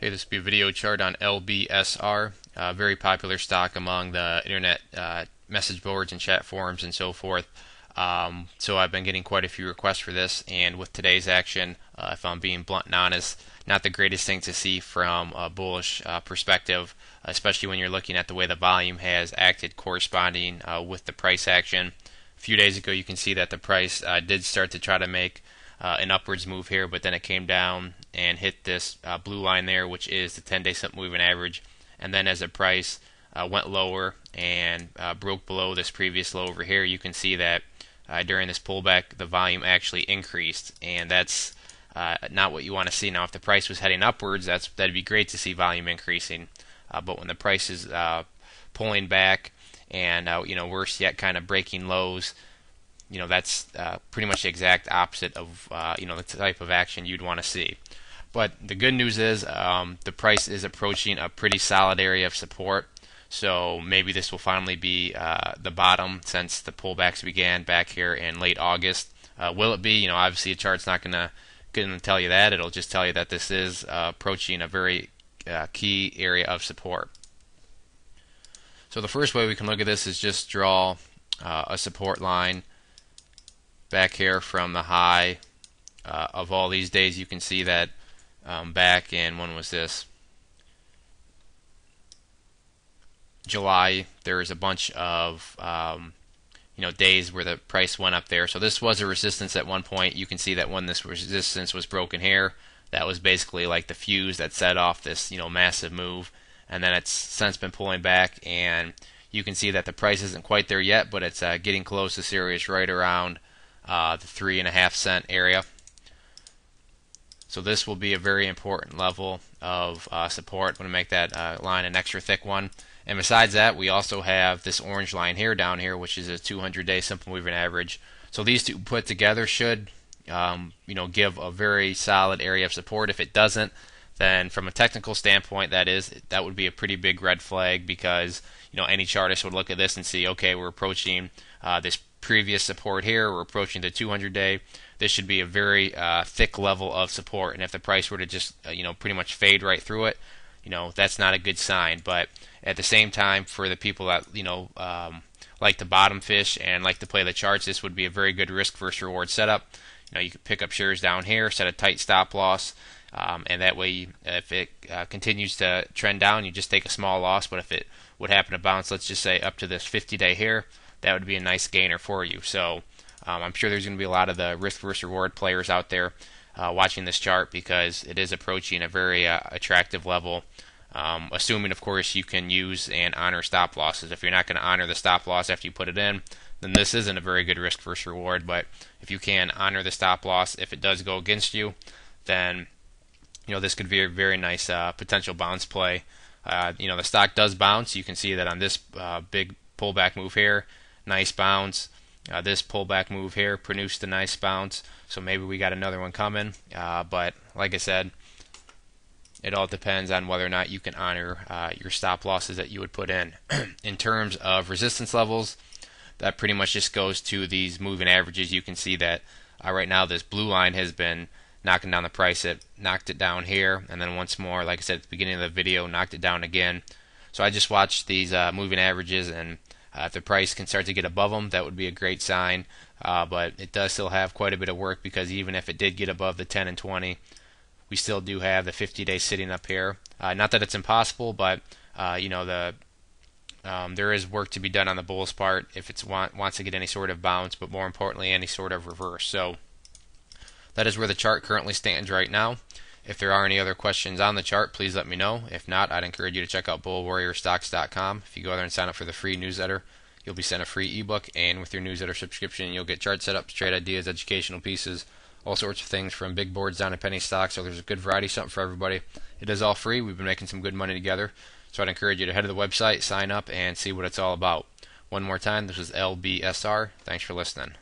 Hey, this will be a video chart on LBSR, a very popular stock among the internet message boards and chat forums and so forth. So I've been getting quite a few requests for this, and with today's action, if I'm being blunt and honest, not the greatest thing to see from a bullish perspective, especially when you're looking at the way the volume has acted corresponding with the price action. A few days ago, you can see that the price did start to try to make an upwards move here, but then it came down and hit this blue line there, which is the 10-day simple moving average. And then as the price went lower and broke below this previous low over here, you can see that during this pullback the volume actually increased, and that's not what you want to see. Now, if the price was heading upwards, that'd be great to see volume increasing, but when the price is pulling back and worse yet, kind of breaking lows, that's pretty much the exact opposite of the type of action you'd want to see. But the good news is the price is approaching a pretty solid area of support, so maybe this will finally be the bottom since the pullbacks began back here in late August. Will it be? Obviously a chart's not going to tell you that. It'll just tell you that this is approaching a very key area of support. So the first way we can look at this is just draw a support line back here from the high of all these days. You can see that back in, when was this? July. There was a bunch of days where the price went up there. So this was a resistance at one point. You can see that when this resistance was broken here, that was basically like the fuse that set off this massive move. And then it's since been pulling back, and you can see that the price isn't quite there yet, but it's getting close. This area is right around the 3.5 cent area. So this will be a very important level of support. I'm going to make that line an extra thick one. And besides that, we also have this orange line here down here, which is a 200-day simple moving average. So these two put together should give a very solid area of support. If it doesn't, then from a technical standpoint, that would be a pretty big red flag, because any chartist would look at this and see, okay, we're approaching this previous support here, we're approaching the 200-day. This should be a very thick level of support, and if the price were to just pretty much fade right through it, that's not a good sign. But at the same time, for the people that like to bottom fish and like to play the charts, this would be a very good risk versus reward setup. You could pick up shares down here, set a tight stop loss, and that way, if it continues to trend down, you just take a small loss. But if it would happen to bounce, let's just say up to this 50-day here, that would be a nice gainer for you. So I'm sure there's going to be a lot of the risk versus reward players out there watching this chart, because it is approaching a very attractive level, assuming, of course, you can use and honor stop losses. If you're not going to honor the stop loss after you put it in, then this isn't a very good risk versus reward. But if you can honor the stop loss, if it does go against you, then this could be a very nice potential bounce play. The stock does bounce. You can see that on this big pullback move here, nice bounce. This pullback move here produced a nice bounce, so maybe we got another one coming. But like I said, it all depends on whether or not you can honor your stop losses that you would put in. In terms of resistance levels, that pretty much just goes to these moving averages. You can see that right now this blue line has been knocking down the price. It knocked it down here, and then once more, like I said at the beginning of the video, knocked it down again. So I just watched these moving averages, and if the price can start to get above them, that would be a great sign. But it does still have quite a bit of work, because even if it did get above the 10 and 20, we still do have the 50-day sitting up here. Not that it's impossible, but there is work to be done on the bull's part if it wants to get any sort of bounce, but more importantly, any sort of reverse. So that is where the chart currently stands right now. If there are any other questions on the chart, please let me know. If not, I'd encourage you to check out bullwarriorstocks.com. If you go there and sign up for the free newsletter, you'll be sent a free ebook, and with your newsletter subscription, you'll get chart setups, trade ideas, educational pieces, all sorts of things from big boards down to penny stocks. So there's a good variety, something for everybody. It is all free. We've been making some good money together, so I'd encourage you to head to the website, sign up, and see what it's all about. One more time, this is LBSR. Thanks for listening.